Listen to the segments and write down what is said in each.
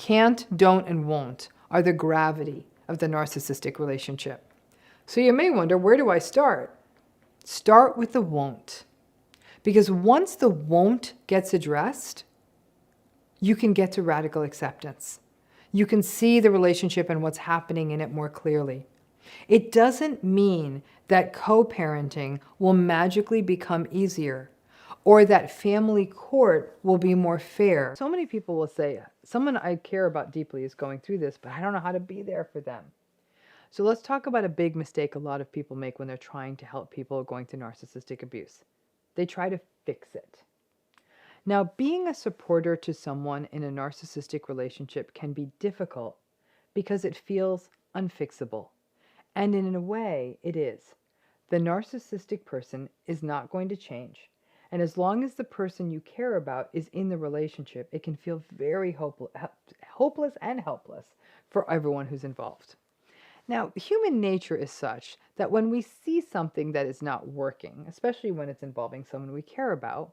Can't, don't, and won't are the gravity of the narcissistic relationship. So you may wonder, where do I start? Start with the won't. Because once the won't gets addressed, you can get to radical acceptance. You can see the relationship and what's happening in it more clearly. It doesn't mean that co-parenting will magically become easier or that family court will be more fair. So many people will say, someone I care about deeply is going through this, but I don't know how to be there for them. So let's talk about a big mistake a lot of people make when they're trying to help people going through narcissistic abuse. They try to fix it. Now, being a supporter to someone in a narcissistic relationship can be difficult because it feels unfixable. And in a way, it is. The narcissistic person is not going to change. And as long as the person you care about is in the relationship, it can feel very hopeless and helpless for everyone who's involved. Now, human nature is such that when we see something that is not working, especially when it's involving someone we care about,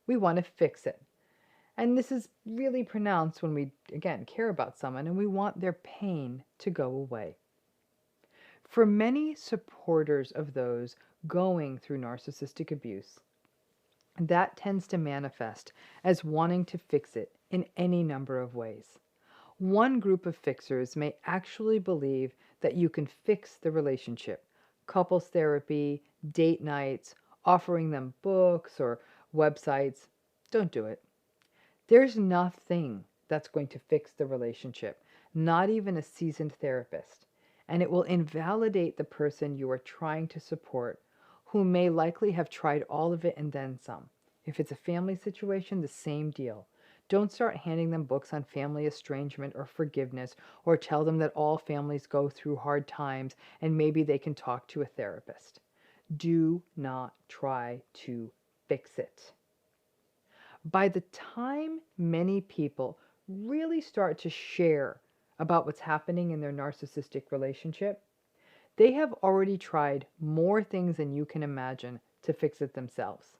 we want to fix it. And this is really pronounced when we, again, care about someone and we want their pain to go away. For many supporters of those going through narcissistic abuse, that tends to manifest as wanting to fix it in any number of ways. One group of fixers may actually believe that you can fix the relationship. Couples therapy, date nights, offering them books or websites. Don't do it. There's nothing that's going to fix the relationship, not even a seasoned therapist. And it will invalidate the person you are trying to support, who may likely have tried all of it and then some. If it's a family situation, the same deal. Don't start handing them books on family estrangement or forgiveness, or tell them that all families go through hard times and maybe they can talk to a therapist. Do not try to fix it. By the time many people really start to share about what's happening in their narcissistic relationship, they have already tried more things than you can imagine to fix it themselves.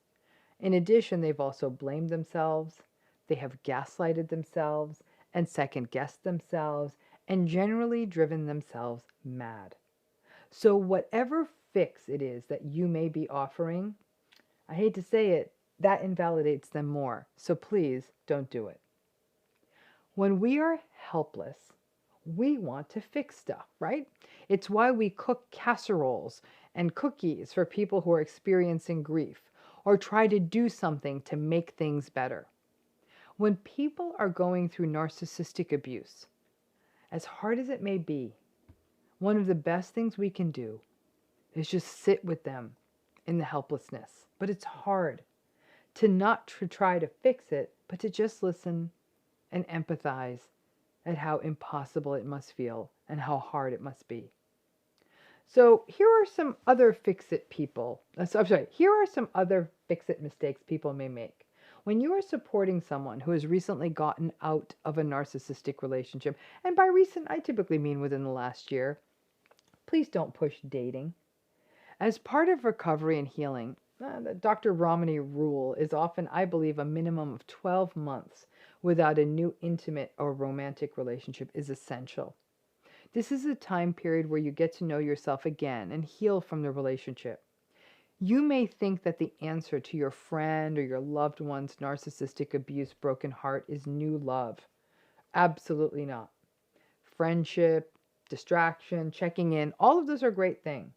In addition, they've also blamed themselves, they have gaslighted themselves and second-guessed themselves and generally driven themselves mad. So whatever fix it is that you may be offering, I hate to say it, that invalidates them more. So please don't do it. When we are helpless, we want to fix stuff, right? It's why we cook casseroles and cookies for people who are experiencing grief, or try to do something to make things better. When people are going through narcissistic abuse, as hard as it may be, one of the best things we can do is just sit with them in the helplessness. But it's hard to not try to fix it, but to just listen and empathize at how impossible it must feel and how hard it must be. So here are some other fix-it people. Here are some other fix-it mistakes people may make. When you are supporting someone who has recently gotten out of a narcissistic relationship, and by recent, I typically mean within the last year, please don't push dating. As part of recovery and healing, the Dr. RAMANI rule is often, I believe, a minimum of 12 months without a new intimate or romantic relationship is essential. This is a time period where you get to know yourself again and heal from the relationship. You may think that the answer to your friend or your loved one's narcissistic abuse broken heart is new love. Absolutely not. Friendship, distraction, checking in, all of those are great things.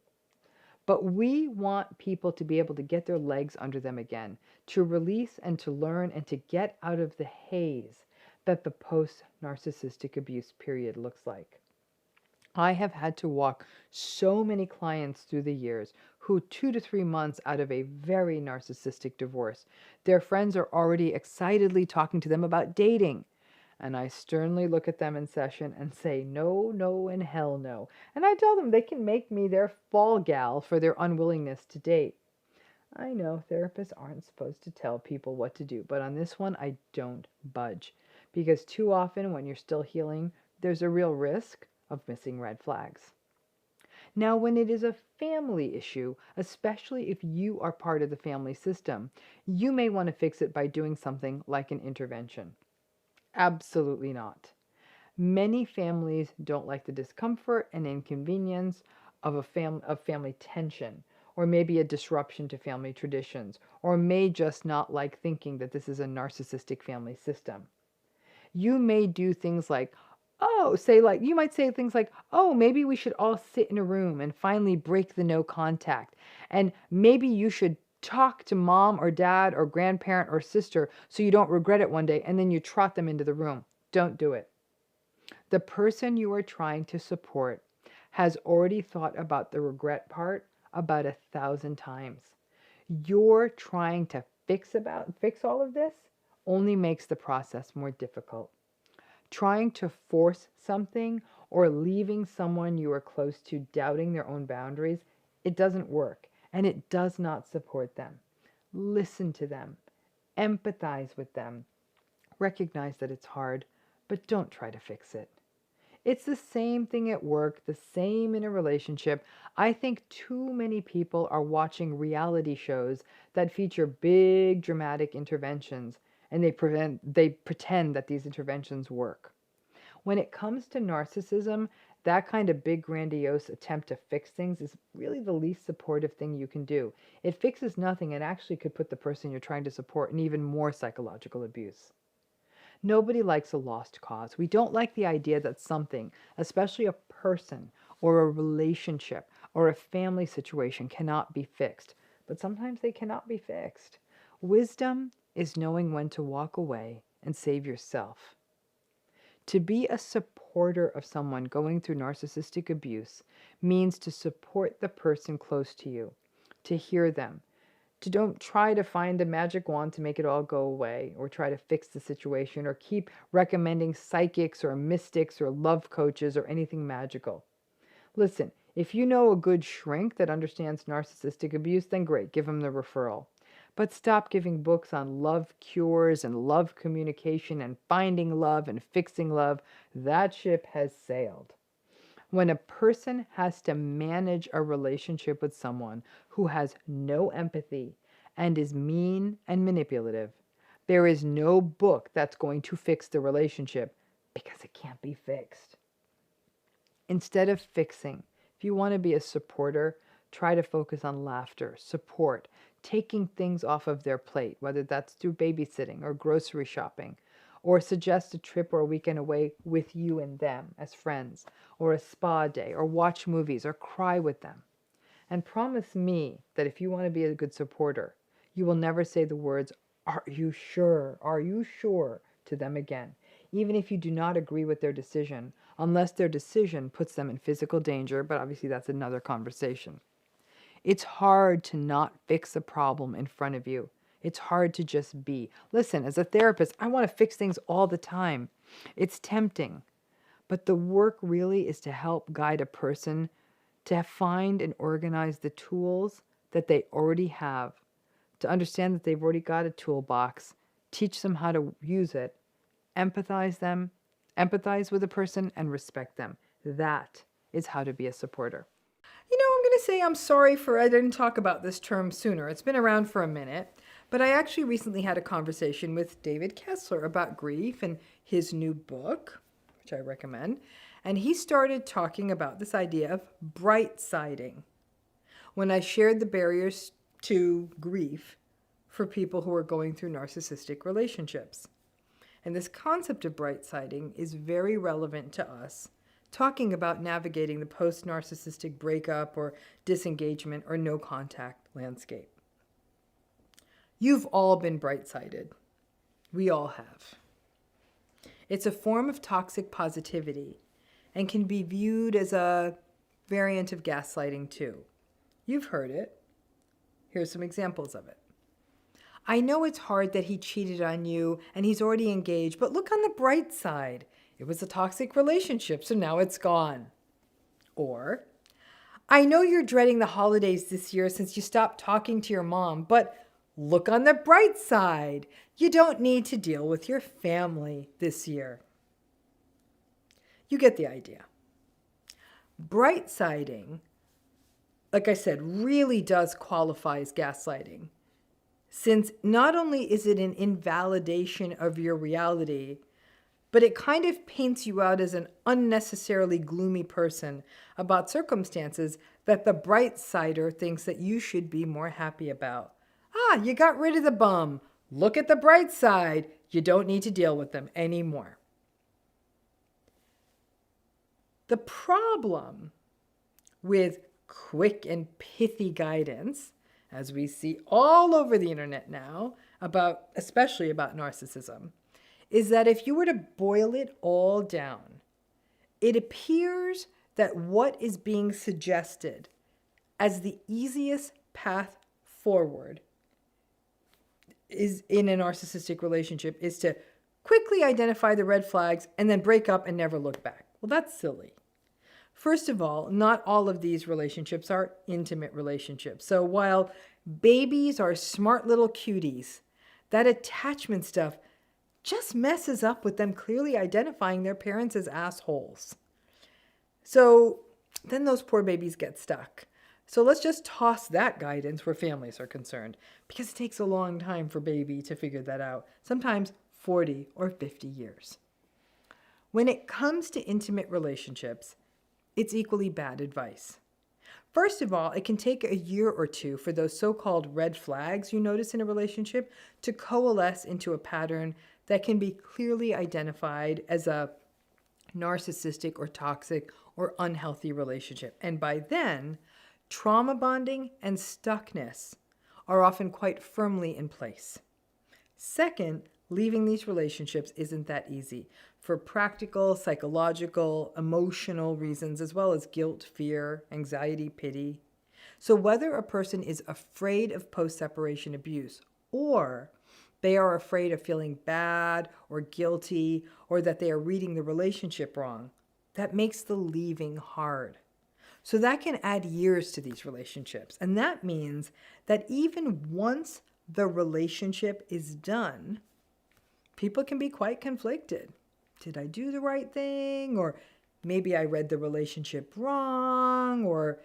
But we want people to be able to get their legs under them again, to release and to learn and to get out of the haze that the post-narcissistic abuse period looks like. I have had to walk so many clients through the years who 2 to 3 months out of a very narcissistic divorce, their friends are already excitedly talking to them about dating. And I sternly look at them in session and say, no, no, and hell no. And I tell them they can make me their fall gal for their unwillingness to date. I know therapists aren't supposed to tell people what to do, but on this one, I don't budge. Because too often when you're still healing, there's a real risk of missing red flags. Now, when it is a family issue, especially if you are part of the family system, you may want to fix it by doing something like an intervention. Absolutely not. Many families don't like the discomfort and inconvenience of family tension, or maybe a disruption to family traditions, or may just not like thinking that this is a narcissistic family system. You may do things like, you might say things like, oh, maybe we should all sit in a room and finally break the no contact. And maybe you should talk to mom or dad or grandparent or sister so you don't regret it one day, and then you trot them into the room. Don't do it. The person you are trying to support has already thought about the regret part about 1,000 times. You're trying to fix all of this only makes the process more difficult. Trying to force something or leaving someone you are close to doubting their own boundaries, it doesn't work and it does not support them. Listen to them, empathize with them, recognize that it's hard, but don't try to fix it. It's the same thing at work, the same in a relationship. I think too many people are watching reality shows that feature big dramatic interventions, and they pretend that these interventions work. When it comes to narcissism, that kind of big grandiose attempt to fix things is really the least supportive thing you can do. It fixes nothing and actually could put the person you're trying to support in even more psychological abuse. Nobody likes a lost cause. We don't like the idea that something, especially a person or a relationship or a family situation, cannot be fixed. But sometimes they cannot be fixed. Wisdom is knowing when to walk away and save yourself. To be a supporter of someone going through narcissistic abuse means to support the person close to you, to hear them, to don't try to find a magic wand to make it all go away or try to fix the situation or keep recommending psychics or mystics or love coaches or anything magical. Listen, if you know a good shrink that understands narcissistic abuse, then great, give them the referral. But stop giving books on love cures and love communication and finding love and fixing love. That ship has sailed. When a person has to manage a relationship with someone who has no empathy and is mean and manipulative, there is no book that's going to fix the relationship because it can't be fixed. Instead of fixing, if you want to be a supporter, try to focus on laughter, support, taking things off of their plate, whether that's through babysitting or grocery shopping, or suggest a trip or a weekend away with you and them as friends, or a spa day, or watch movies, or cry with them. And promise me that if you want to be a good supporter, you will never say the words, "Are you sure? Are you sure?" to them again, even if you do not agree with their decision, unless their decision puts them in physical danger, but obviously that's another conversation. It's hard to not fix a problem in front of you. It's hard to just be. Listen, as a therapist, I want to fix things all the time. It's tempting. But the work really is to help guide a person to find and organize the tools that they already have, to understand that they've already got a toolbox, teach them how to use it, empathize with a person, and respect them. That is how to be a supporter. I'm going to say I'm sorry I didn't talk about this term sooner. It's been around for a minute, but I actually recently had a conversation with David Kessler about grief and his new book, which I recommend, and he started talking about this idea of bright siding. When I shared the barriers to grief for people who are going through narcissistic relationships. And this concept of bright siding is very relevant to us, talking about navigating the post-narcissistic breakup or disengagement or no contact landscape. You've all been bright-sided. We all have. It's a form of toxic positivity and can be viewed as a variant of gaslighting too. You've heard it. Here's some examples of it. I know it's hard that he cheated on you and he's already engaged, but look on the bright side. It was a toxic relationship, so now it's gone. Or, I know you're dreading the holidays this year since you stopped talking to your mom, but look on the bright side. You don't need to deal with your family this year. You get the idea. Bright siding, like I said, really does qualify as gaslighting, since not only is it an invalidation of your reality, but it kind of paints you out as an unnecessarily gloomy person about circumstances that the bright sider thinks that you should be more happy about. Ah, you got rid of the bum. Look at the bright side. You don't need to deal with them anymore. The problem with quick and pithy guidance, as we see all over the internet now, especially about narcissism, is that if you were to boil it all down, it appears that what is being suggested as the easiest path forward is in a narcissistic relationship is to quickly identify the red flags and then break up and never look back. Well, that's silly. First of all, not all of these relationships are intimate relationships. So while babies are smart little cuties, that attachment stuff just messes up with them clearly identifying their parents as assholes. So then those poor babies get stuck. So let's just toss that guidance where families are concerned, because it takes a long time for baby to figure that out, sometimes 40 or 50 years. When it comes to intimate relationships, it's equally bad advice. First of all, it can take a year or two for those so-called red flags you notice in a relationship to coalesce into a pattern that can be clearly identified as a narcissistic or toxic or unhealthy relationship. And by then, trauma bonding and stuckness are often quite firmly in place. Second, leaving these relationships isn't that easy for practical, psychological, emotional reasons, as well as guilt, fear, anxiety, pity. So whether a person is afraid of post-separation abuse, or they are afraid of feeling bad or guilty, or that they are reading the relationship wrong, that makes the leaving hard. So that can add years to these relationships. And that means that even once the relationship is done, people can be quite conflicted. Did I do the right thing? Or maybe I read the relationship wrong, or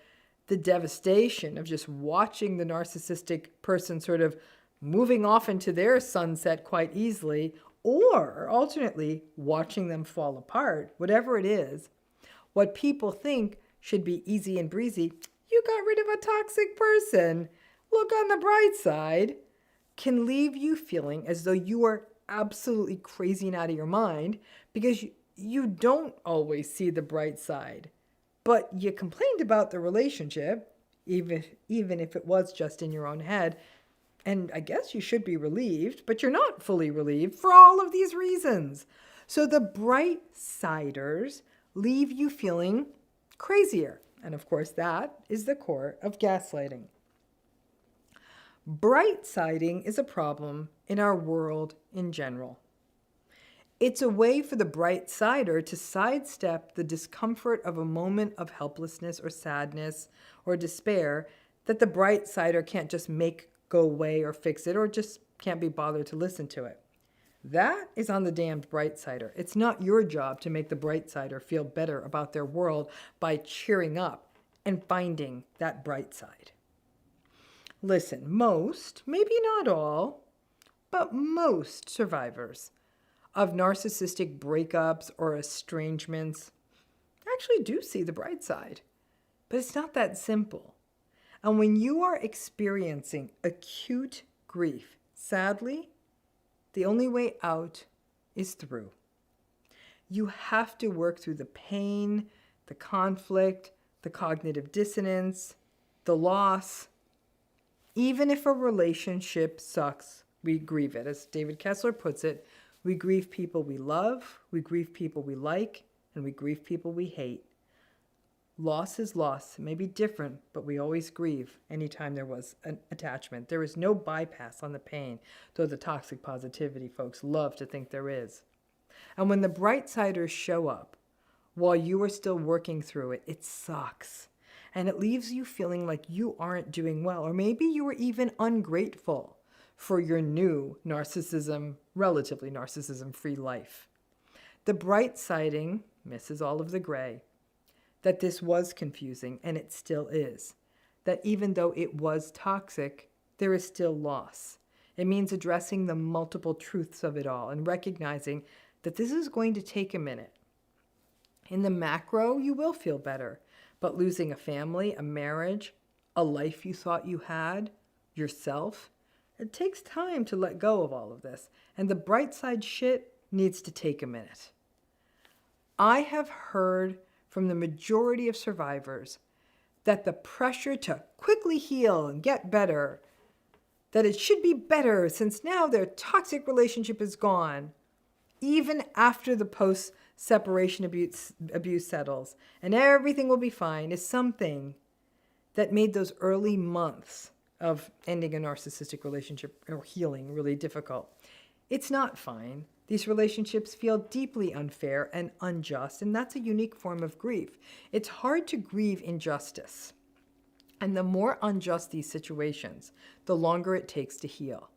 the devastation of just watching the narcissistic person sort of moving off into their sunset quite easily, or alternately watching them fall apart, whatever it is. What people think should be easy and breezy, you got rid of a toxic person, look on the bright side, can leave you feeling as though you are absolutely crazy and out of your mind because you don't always see the bright side. But you complained about the relationship, even if it was just in your own head, and I guess you should be relieved, but you're not fully relieved for all of these reasons. So the bright siders leave you feeling crazier. And of course, that is the core of gaslighting. Bright siding is a problem in our world in general. It's a way for the bright sider to sidestep the discomfort of a moment of helplessness or sadness or despair that the bright sider can't just make go away or fix it, or just can't be bothered to listen to it. That is on the damned bright sider. It's not your job to make the bright sider feel better about their world by cheering up and finding that bright side. Listen, most, maybe not all, but most survivors of narcissistic breakups or estrangements actually do see the bright side. But it's not that simple. And when you are experiencing acute grief, sadly, the only way out is through. You have to work through the pain, the conflict, the cognitive dissonance, the loss. Even if a relationship sucks, we grieve it. As David Kessler puts it, we grieve people we love, we grieve people we like, and we grieve people we hate. Loss is loss. It may be different, but we always grieve anytime there was an attachment. There is no bypass on the pain, though the toxic positivity folks love to think there is. And when the bright siders show up, while you are still working through it, it sucks. And it leaves you feeling like you aren't doing well, or maybe you were even ungrateful for your new narcissism, relatively narcissism-free life. The bright siding misses all of the gray. That this was confusing, and it still is. That even though it was toxic, there is still loss. It means addressing the multiple truths of it all and recognizing that this is going to take a minute. In the macro, you will feel better, but losing a family, a marriage, a life you thought you had, yourself, it takes time to let go of all of this, and the bright side shit needs to take a minute. I have heard from the majority of survivors that the pressure to quickly heal and get better, that it should be better since now their toxic relationship is gone, even after the post-separation abuse settles and everything will be fine, is something that made those early months of ending a narcissistic relationship or healing really difficult. It's not fine. These relationships feel deeply unfair and unjust, and that's a unique form of grief. It's hard to grieve injustice. And the more unjust these situations, the longer it takes to heal.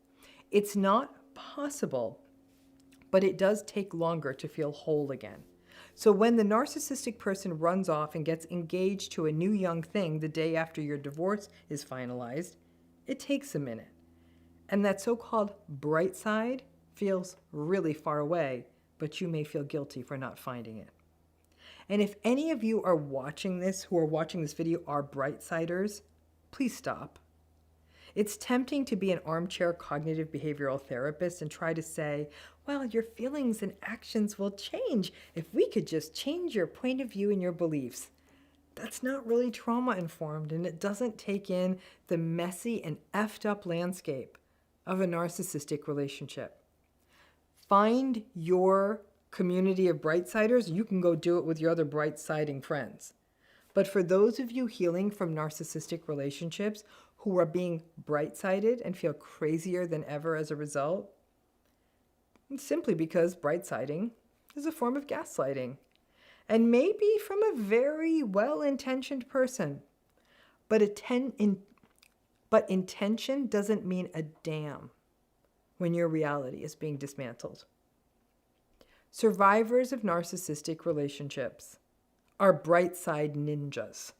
It's not possible, but it does take longer to feel whole again. So when the narcissistic person runs off and gets engaged to a new young thing the day after your divorce is finalized, it takes a minute. And that so-called bright side feels really far away, but you may feel guilty for not finding it. And if any of you are watching this, who are watching this video, are bright-siders, please stop. It's tempting to be an armchair cognitive behavioral therapist and try to say, well, your feelings and actions will change if we could just change your point of view and your beliefs. That's not really trauma-informed, and it doesn't take in the messy and effed up landscape of a narcissistic relationship. Find your community of bright-siders. You can go do it with your other bright-siding friends. But for those of you healing from narcissistic relationships who are being bright-sided and feel crazier than ever as a result, it's simply because bright-siding is a form of gaslighting. And maybe from a very well-intentioned person. But intention doesn't mean a damn when your reality is being dismantled. Survivors of narcissistic relationships are bright side ninjas.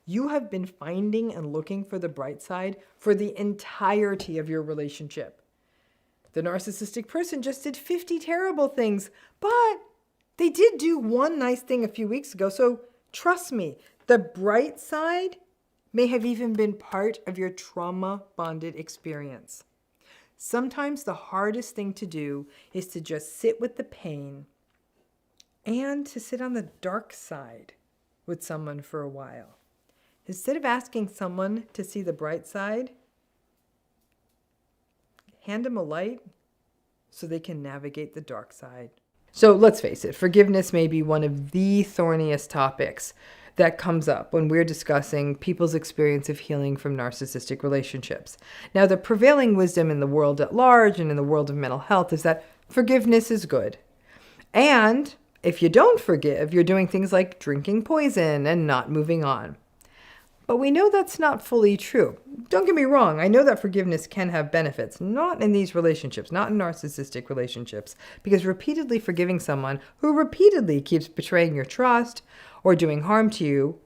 You have been finding and looking for the bright side for the entirety of your relationship. The narcissistic person just did 50 terrible things, but they did do one nice thing a few weeks ago, so trust me, the bright side may have even been part of your trauma-bonded experience. Sometimes the hardest thing to do is to just sit with the pain and to sit on the dark side with someone for a while. Instead of asking someone to see the bright side, hand them a light so they can navigate the dark side. So let's face it, forgiveness may be one of the thorniest topics that comes up when we're discussing people's experience of healing from narcissistic relationships. Now, the prevailing wisdom in the world at large and in the world of mental health is that forgiveness is good. And if you don't forgive, you're doing things like drinking poison and not moving on. But we know that's not fully true. Don't get me wrong, I know that forgiveness can have benefits, not in these relationships, not in narcissistic relationships, because repeatedly forgiving someone who repeatedly keeps betraying your trust or doing harm to you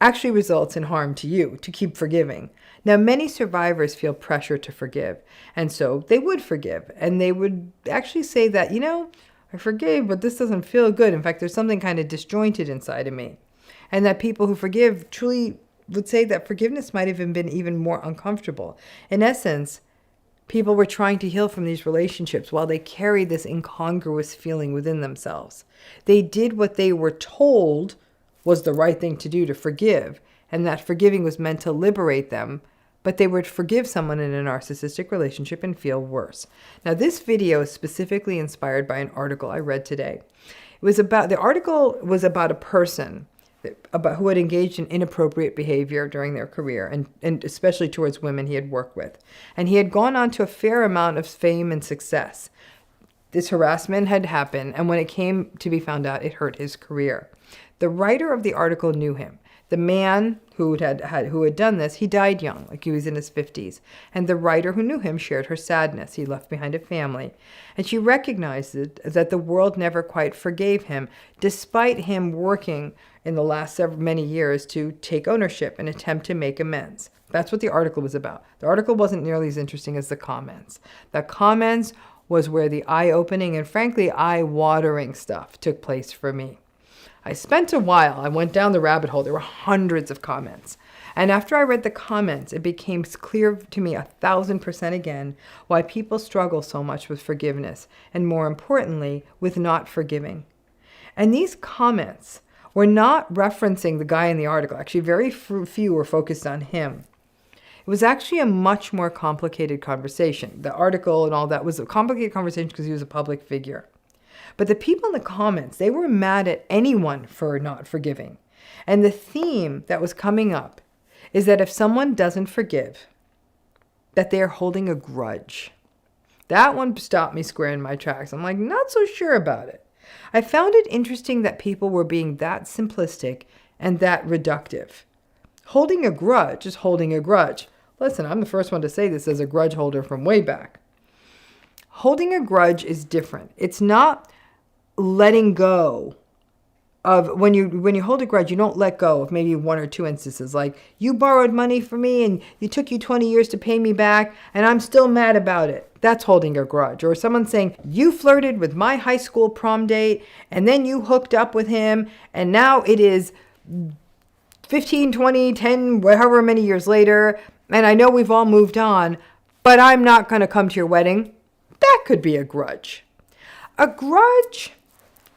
actually results in harm to you, to keep forgiving. Now, many survivors feel pressure to forgive, and so they would forgive, and they would actually say that, I forgave, but this doesn't feel good. In fact, there's something kind of disjointed inside of me. And that people who forgive truly would say that forgiveness might have been even more uncomfortable. In essence, people were trying to heal from these relationships while they carried this incongruous feeling within themselves. They did what they were told was the right thing to do, to forgive, and that forgiving was meant to liberate them, but they would forgive someone in a narcissistic relationship and feel worse. Now, this video is specifically inspired by an article I read today. The article was about a person who had engaged in inappropriate behavior during their career, and especially towards women he had worked with. And he had gone on to a fair amount of fame and success. This harassment had happened, and when it came to be found out, it hurt his career. The writer of the article knew him. The man who had done this, he died young, like he was in his 50s. And the writer who knew him shared her sadness. He left behind a family. And she recognized that the world never quite forgave him, despite him working in the last many years to take ownership and attempt to make amends. That's what the article was about. The article wasn't nearly as interesting as the comments. The comments was where the eye-opening and frankly eye-watering stuff took place for me. I spent a while, I went down the rabbit hole. There were hundreds of comments. And after I read the comments, it became clear to me 1,000% again why people struggle so much with forgiveness, and more importantly, with not forgiving. And these comments were not referencing the guy in the article. Actually, very few were focused on him. It was actually a much more complicated conversation. The article and all that was a complicated conversation because he was a public figure. But the people in the comments, they were mad at anyone for not forgiving. And the theme that was coming up is that if someone doesn't forgive, that they're holding a grudge. That one stopped me square in my tracks. I'm like, not so sure about it. I found it interesting that people were being that simplistic and that reductive. Holding a grudge is holding a grudge. Listen, I'm the first one to say this as a grudge holder from way back. Holding a grudge is different. It's not letting go of, when you hold a grudge, you don't let go of maybe one or two instances. Like, you borrowed money from me and it took you 20 years to pay me back and I'm still mad about it. That's holding a grudge. Or someone saying, you flirted with my high school prom date and then you hooked up with him and now it is 15, 20, 10, however many years later, and I know we've all moved on, but I'm not going to come to your wedding. That could be a grudge. A grudge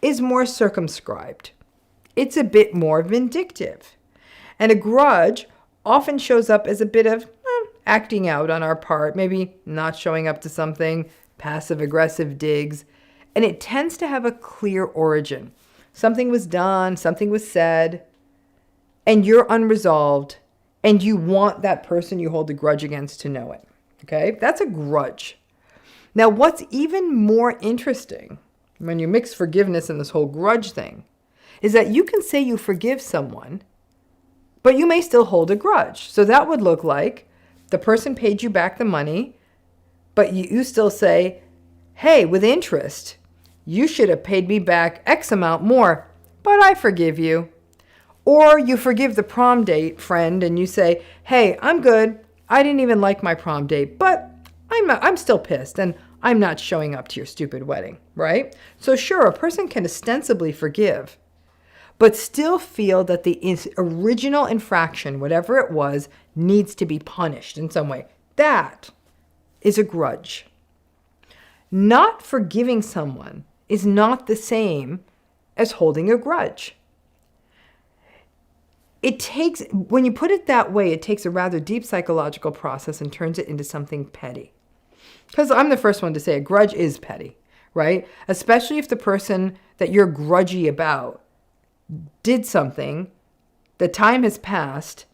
is more circumscribed. It's a bit more vindictive. And a grudge often shows up as a bit of acting out on our part, maybe not showing up to something, passive-aggressive digs. And it tends to have a clear origin. Something was done, something was said, and you're unresolved, and you want that person you hold a grudge against to know it. Okay? That's a grudge. Now, what's even more interesting when you mix forgiveness and this whole grudge thing is that you can say you forgive someone, but you may still hold a grudge. So that would look like the person paid you back the money, but you still say, hey, with interest, you should have paid me back X amount more, but I forgive you. Or you forgive the prom date friend and you say, hey, I'm good. I didn't even like my prom date, but I'm still pissed and I'm not showing up to your stupid wedding, right? So sure, a person can ostensibly forgive, but still feel that the original infraction, whatever it was, needs to be punished in some way. That is a grudge. Not forgiving someone is not the same as holding a grudge. It takes, when you put it that way, it takes a rather deep psychological process and turns it into something petty. Because I'm the first one to say a grudge is petty, right? Especially if the person that you're grudgy about did something, the time has passed,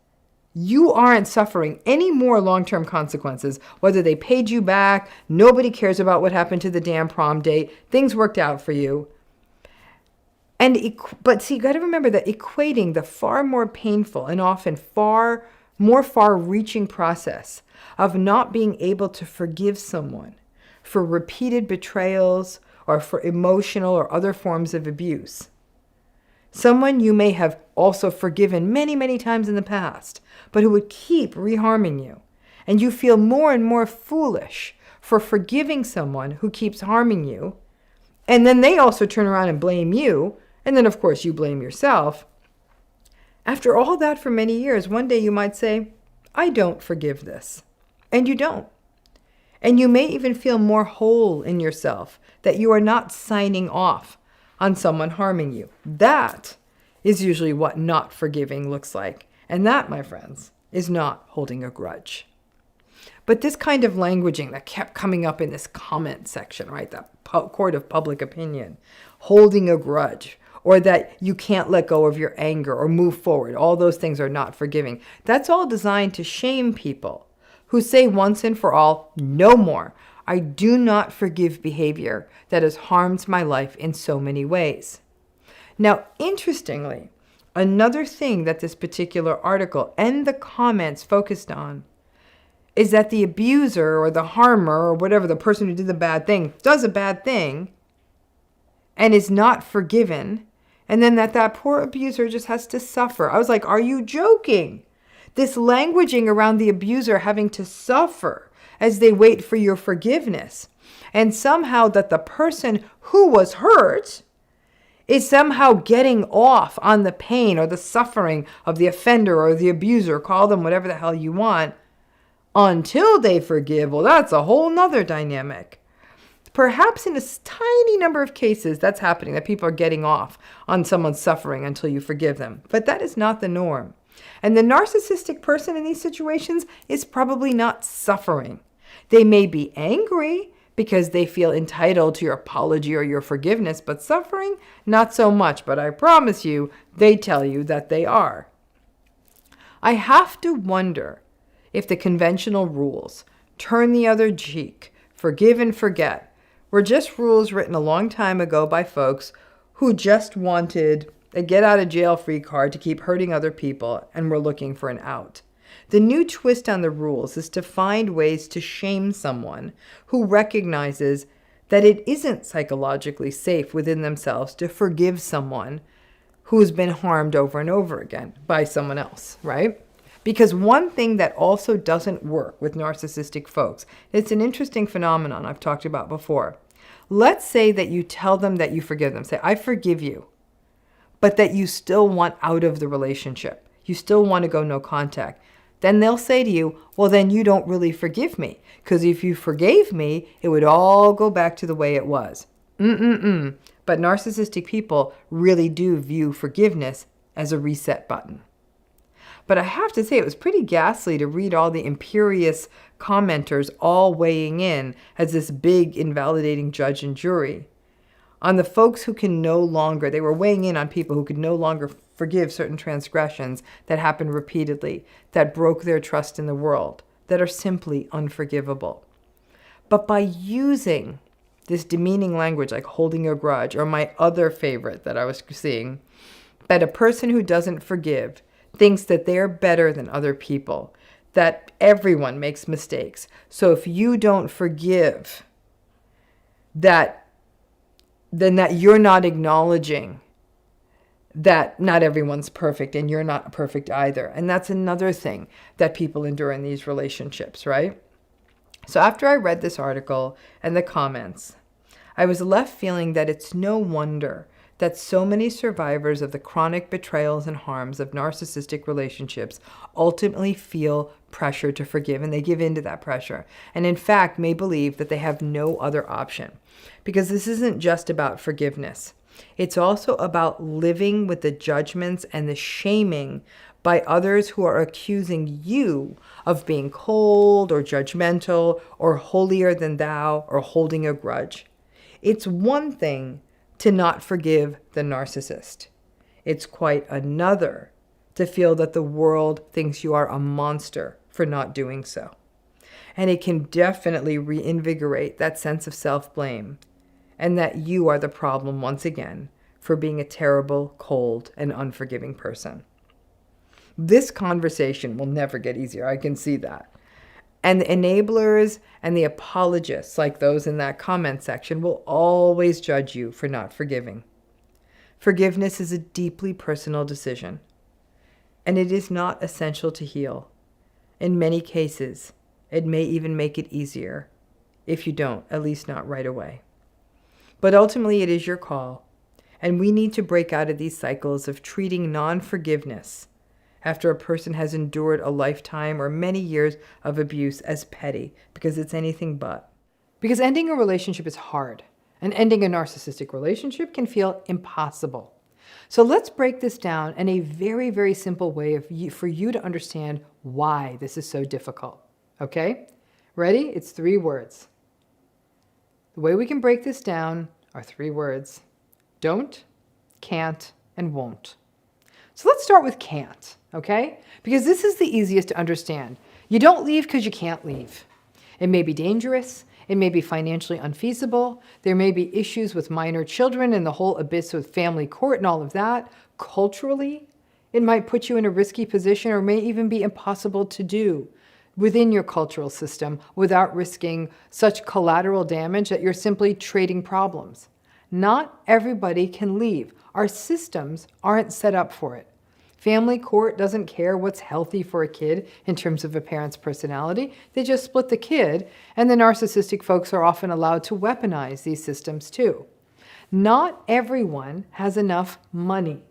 you aren't suffering any more long-term consequences, whether they paid you back, nobody cares about what happened to the damn prom date, things worked out for you. But see, you got to remember that equating the far more painful and often far more far-reaching process of not being able to forgive someone for repeated betrayals or for emotional or other forms of abuse. Someone you may have also forgiven many, many times in the past, but who would keep reharming you. And you feel more and more foolish for forgiving someone who keeps harming you. And then they also turn around and blame you. And then, of course, you blame yourself. After all that for many years, one day you might say, I don't forgive this. And you don't. And you may even feel more whole in yourself that you are not signing off on someone harming you. That is usually what not forgiving looks like. And that, my friends, is not holding a grudge. But this kind of languaging that kept coming up in this comment section, right? That court of public opinion, holding a grudge, or that you can't let go of your anger or move forward. All those things are not forgiving. That's all designed to shame people who say once and for all, no more. I do not forgive behavior that has harmed my life in so many ways. Now, interestingly, another thing that this particular article and the comments focused on is that the abuser or the harmer or whatever, the person who did the bad thing, does a bad thing and is not forgiven, and then that poor abuser just has to suffer. I was like, are you joking? This languaging around the abuser having to suffer as they wait for your forgiveness And somehow that the person who was hurt is somehow getting off on the pain or the suffering of the offender or the abuser, call them whatever the hell you want, until they forgive. Well, that's a whole nother dynamic. Perhaps in a tiny number of cases that's happening, that people are getting off on someone's suffering until you forgive them. But that is not the norm. And the narcissistic person in these situations is probably not suffering. They may be angry because they feel entitled to your apology or your forgiveness, but suffering, not so much. But I promise you, they tell you that they are. I have to wonder if the conventional rules, turn the other cheek, forgive and forget, were just rules written a long time ago by folks who just wanted a get-out-of-jail-free card to keep hurting other people and were looking for an out. The new twist on the rules is to find ways to shame someone who recognizes that it isn't psychologically safe within themselves to forgive someone who's been harmed over and over again by someone else, right? Because one thing that also doesn't work with narcissistic folks, it's an interesting phenomenon I've talked about before. Let's say that you tell them that you forgive them. Say, I forgive you, but that you still want out of the relationship. You still want to go no contact. Then they'll say to you, well, then you don't really forgive me. Because if you forgave me, it would all go back to the way it was. But narcissistic people really do view forgiveness as a reset button. But I have to say, it was pretty ghastly to read all the imperious commenters all weighing in as this big invalidating judge and jury on the folks who can no longer, they were weighing in on people who could no longer forgive certain transgressions that happened repeatedly, that broke their trust in the world, that are simply unforgivable. But by using this demeaning language like holding a grudge, or my other favorite that I was seeing, that a person who doesn't forgive thinks that they're better than other people, that everyone makes mistakes. So if you don't forgive, then that you're not acknowledging that not everyone's perfect and you're not perfect either. And that's another thing that people endure in these relationships, right? So after I read this article and the comments, I was left feeling that it's no wonder that so many survivors of the chronic betrayals and harms of narcissistic relationships ultimately feel pressure to forgive, and they give in to that pressure, and in fact may believe that they have no other option. Because this isn't just about forgiveness. It's also about living with the judgments and the shaming by others who are accusing you of being cold or judgmental or holier than thou or holding a grudge. It's one thing to not forgive the narcissist. It's quite another to feel that the world thinks you are a monster for not doing so. And it can definitely reinvigorate that sense of self-blame, and that you are the problem once again for being a terrible, cold, and unforgiving person. This conversation will never get easier. I can see that. And the enablers and the apologists, like those in that comment section, will always judge you for not forgiving. Forgiveness is a deeply personal decision, and it is not essential to heal. In many cases, it may even make it easier if you don't, at least not right away. But ultimately, it is your call, and we need to break out of these cycles of treating non-forgiveness after a person has endured a lifetime or many years of abuse as petty, because it's anything but. Because ending a relationship is hard, and ending a narcissistic relationship can feel impossible. So let's break this down in a very, very simple way for you to understand why this is so difficult. Okay? Ready? It's 3 words. The way we can break this down are 3 words. Don't, can't, and won't. So let's start with can't, okay? Because this is the easiest to understand. You don't leave because you can't leave. It may be dangerous. It may be financially unfeasible. There may be issues with minor children and the whole abyss with family court and all of that. Culturally, it might put you in a risky position or may even be impossible to do within your cultural system without risking such collateral damage that you're simply trading problems. Not everybody can leave. Our systems aren't set up for it. Family court doesn't care what's healthy for a kid in terms of a parent's personality. They just split the kid, and the narcissistic folks are often allowed to weaponize these systems too. Not everyone has enough money.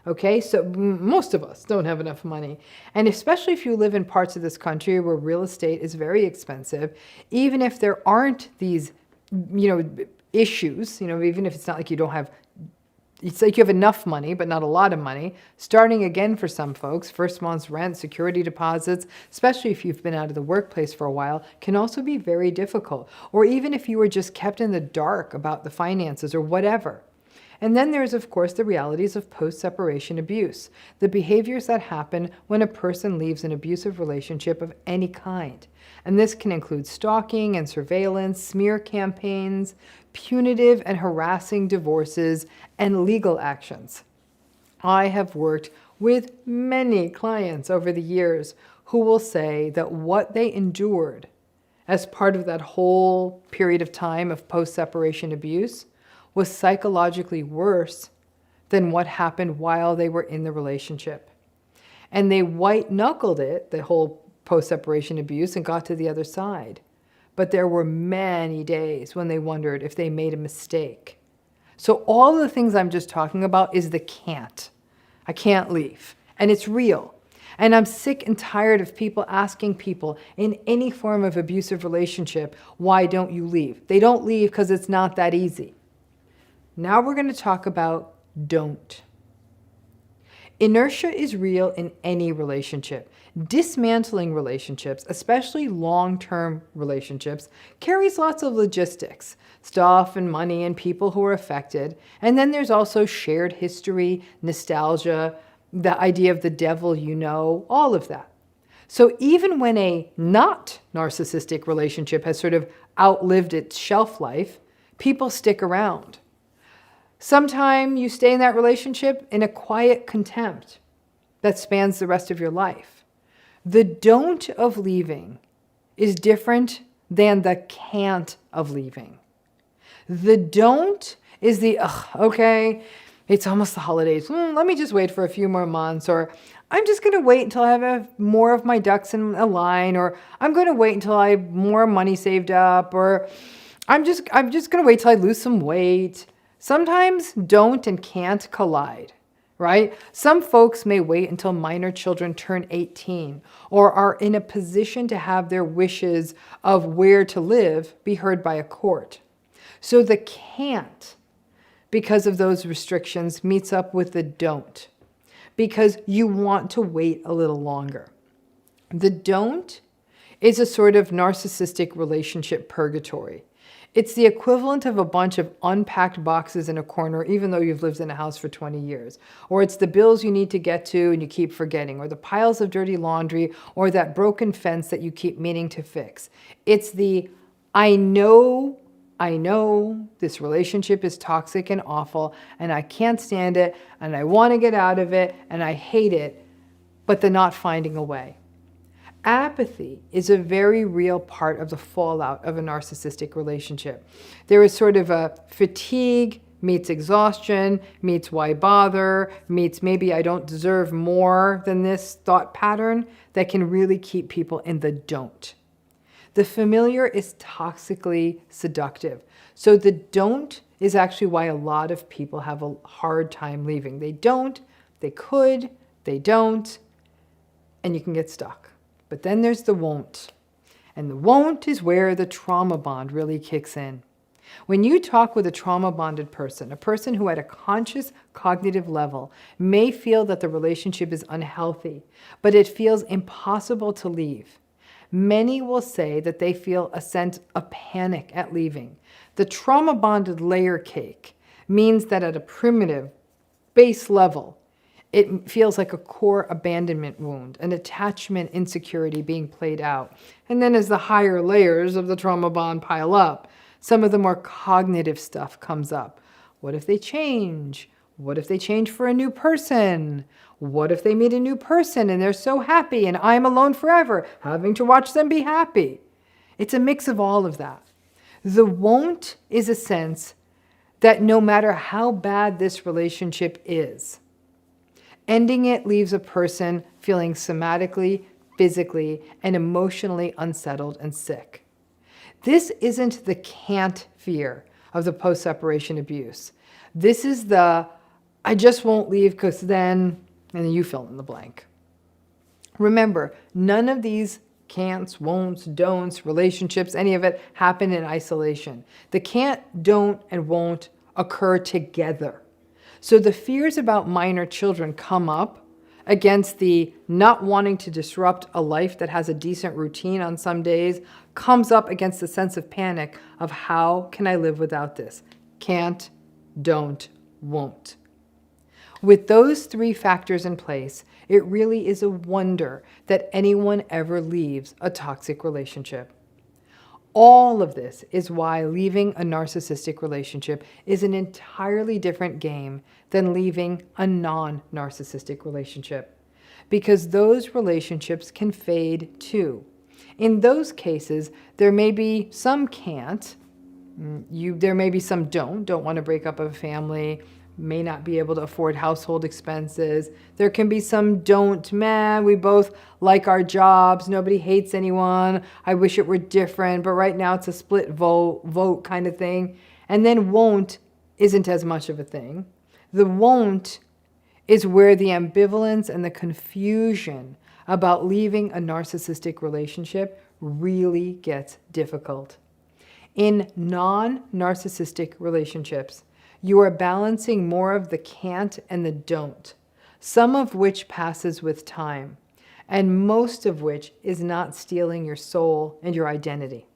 Okay, so most of us don't have enough money. And especially if you live in parts of this country where real estate is very expensive, even if there aren't these, issues, even if it's not like you don't have, it's like you have enough money, but not a lot of money. Starting again for some folks, first month's rent, security deposits, especially if you've been out of the workplace for a while, can also be very difficult. Or even if you were just kept in the dark about the finances or whatever. And then there's, of course, the realities of post-separation abuse, the behaviors that happen when a person leaves an abusive relationship of any kind. And this can include stalking and surveillance, smear campaigns, punitive and harassing divorces, and legal actions. I have worked with many clients over the years who will say that what they endured as part of that whole period of time of post-separation abuse was psychologically worse than what happened while they were in the relationship. And they white-knuckled it, the whole post-separation abuse, and got to the other side. But there were many days when they wondered if they made a mistake. So all the things I'm just talking about is the can't. I can't leave. And it's real. And I'm sick and tired of people asking people in any form of abusive relationship, why don't you leave? They don't leave because it's not that easy. Now we're going to talk about don't. Inertia is real in any relationship. Dismantling relationships, especially long-term relationships, carries lots of logistics, stuff and money and people who are affected. And then there's also shared history, nostalgia, the idea of the devil you know, all of that. So even when a not narcissistic relationship has sort of outlived its shelf life, people stick around. Sometimes you stay in that relationship in a quiet contempt that spans the rest of your life. The don't of leaving is different than the can't of leaving. The don't is the, okay, it's almost the holidays. Let me just wait for a few more months, or I'm just going to wait until I have more of my ducks in a line, or I'm going to wait until I have more money saved up, or I'm just going to wait till I lose some weight. Sometimes don't and can't collide, right? Some folks may wait until minor children turn 18 or are in a position to have their wishes of where to live be heard by a court. So the can't, because of those restrictions, meets up with the don't, because you want to wait a little longer. The don't is a sort of narcissistic relationship purgatory. It's the equivalent of a bunch of unpacked boxes in a corner, even though you've lived in a house for 20 years. Or it's the bills you need to get to and you keep forgetting, or the piles of dirty laundry, or that broken fence that you keep meaning to fix. It's the, I know this relationship is toxic and awful, and I can't stand it, and I want to get out of it, and I hate it, but the not finding a way. Apathy is a very real part of the fallout of a narcissistic relationship. There is sort of a fatigue meets exhaustion, meets why bother, meets maybe I don't deserve more than this thought pattern that can really keep people in the don't. The familiar is toxically seductive. So the don't is actually why a lot of people have a hard time leaving. They don't, they could, they don't, and you can get stuck. But then there's the won't. And the won't is where the trauma bond really kicks in. When you talk with a trauma-bonded person, a person who at a conscious cognitive level may feel that the relationship is unhealthy, but it feels impossible to leave, many will say that they feel a sense of panic at leaving. The trauma-bonded layer cake means that at a primitive base level, it feels like a core abandonment wound, an attachment insecurity being played out. And then as the higher layers of the trauma bond pile up, some of the more cognitive stuff comes up. What if they change? What if they change for a new person? What if they meet a new person and they're so happy and I'm alone forever, having to watch them be happy? It's a mix of all of that. The won't is a sense that no matter how bad this relationship is, Ending it leaves a person feeling somatically, physically, and emotionally unsettled and sick. This isn't the can't fear of the post-separation abuse. This is the, I just won't leave because then, and then you fill in the blank. Remember, none of these can'ts, won'ts, don'ts, relationships, any of it happen in isolation. The can't, don't, and won't occur together. So the fears about minor children come up against the not wanting to disrupt a life that has a decent routine on some days, comes up against the sense of panic of how can I live without this? Can't, don't, won't. With those three factors in place, it really is a wonder that anyone ever leaves a toxic relationship. All of this is why leaving a narcissistic relationship is an entirely different game than leaving a non-narcissistic relationship, because those relationships can fade too. In those cases, there may be some can't, there may be some don't want to break up a family, may not be able to afford household expenses. There can be some don't, man, we both like our jobs, nobody hates anyone, I wish it were different, but right now it's a split vote kind of thing. And then won't isn't as much of a thing. The won't is where the ambivalence and the confusion about leaving a narcissistic relationship really gets difficult. In non-narcissistic relationships, you are balancing more of the can't and the don't, some of which passes with time, and most of which is not stealing your soul and your identity.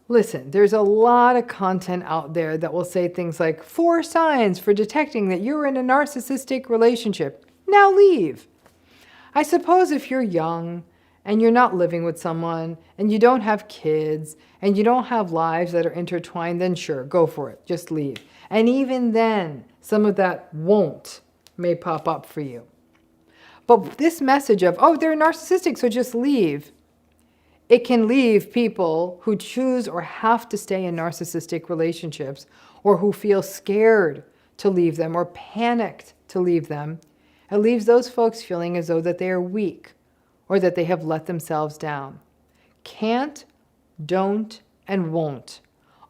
Listen, there's a lot of content out there that will say things like 4 signs for detecting that you're in a narcissistic relationship. Now leave. I suppose if you're young and you're not living with someone and you don't have kids and you don't have lives that are intertwined, then sure, go for it. Just leave. And even then, some of that won't may pop up for you. But this message of, oh, they're narcissistic, so just leave, it can leave people who choose or have to stay in narcissistic relationships, or who feel scared to leave them or panicked to leave them. It leaves those folks feeling as though that they are weak or that they have let themselves down. Can't, don't, and won't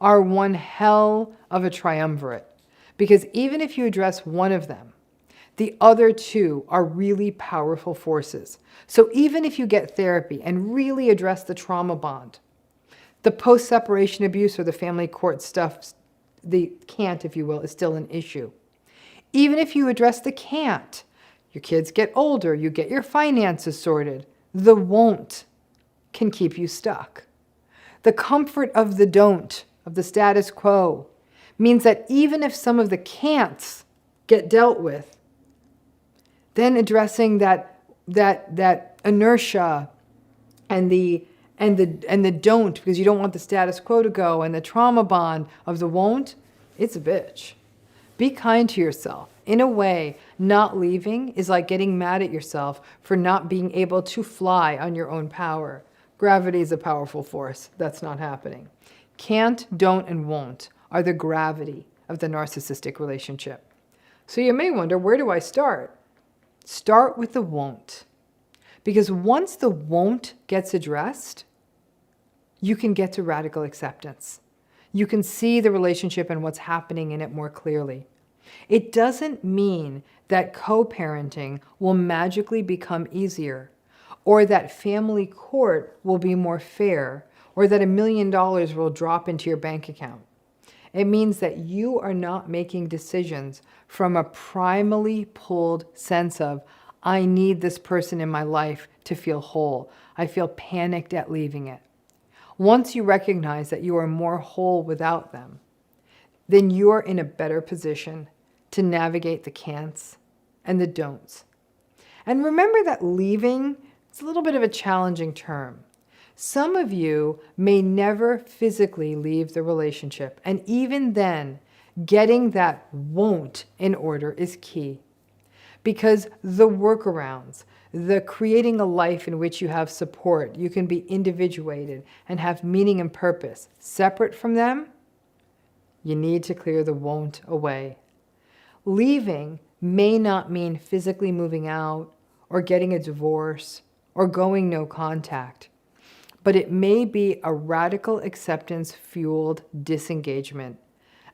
are one hell of a triumvirate, because even if you address one of them, the other two are really powerful forces. So even if you get therapy and really address the trauma bond, the post-separation abuse or the family court stuff, the can't, if you will, is still an issue. Even if you address the can't, your kids get older, you get your finances sorted, the won't can keep you stuck. The comfort of the don't, of the status quo, means that even if some of the can'ts get dealt with, then addressing that inertia and the don't, because you don't want the status quo to go, and the trauma bond of the won't, it's a bitch. Be kind to yourself. In a way, not leaving is like getting mad at yourself for not being able to fly on your own power. Gravity is a powerful force. That's not happening. Can't, don't, and won't are the gravity of the narcissistic relationship. So you may wonder, where do I start? Start with the won't. Because once the won't gets addressed, you can get to radical acceptance. You can see the relationship and what's happening in it more clearly. It doesn't mean that co-parenting will magically become easier, or that family court will be more fair, or that $1 million will drop into your bank account. It means that you are not making decisions from a primally pulled sense of, I need this person in my life to feel whole. I feel panicked at leaving it. Once you recognize that you are more whole without them, then you're in a better position to navigate the can'ts and the don'ts. And remember that leaving is a little bit of a challenging term. Some of you may never physically leave the relationship, and even then, getting that won't in order is key. Because the workarounds, the creating a life in which you have support, you can be individuated and have meaning and purpose, separate from them, you need to clear the won't away. Leaving may not mean physically moving out or getting a divorce or going no contact, but it may be a radical acceptance fueled disengagement.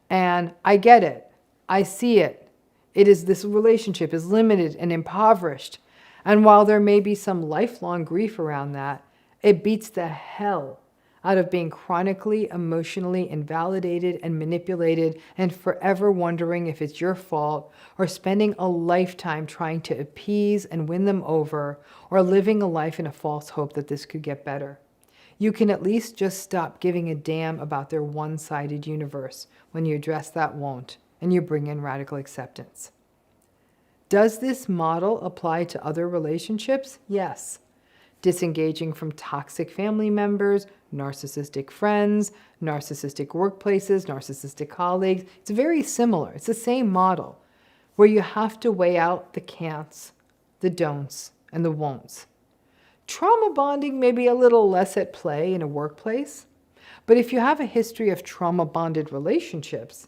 And I get it. I see it. This relationship is limited and impoverished. And while there may be some lifelong grief around that, it beats the hell out of being chronically emotionally invalidated and manipulated and forever wondering if it's your fault, or spending a lifetime trying to appease and win them over, or living a life in a false hope that this could get better. You can at least just stop giving a damn about their one-sided universe when you address that won't and you bring in radical acceptance. Does this model apply to other relationships? Yes. Disengaging from toxic family members, narcissistic friends, narcissistic workplaces, narcissistic colleagues. It's very similar. It's the same model where you have to weigh out the can'ts, the don'ts, and the won'ts. Trauma bonding may be a little less at play in a workplace, but if you have a history of trauma bonded relationships,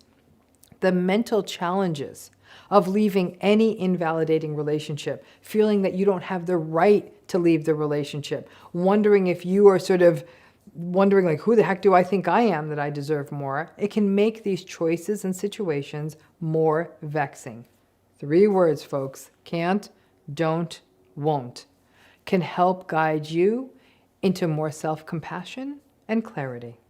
the mental challenges of leaving any invalidating relationship, feeling that you don't have the right to leave the relationship, wondering if you are sort of wondering like, who the heck do I think I am that I deserve more? It can make these choices and situations more vexing. 3 words, folks: can't, don't, won't, can help guide you into more self-compassion and clarity.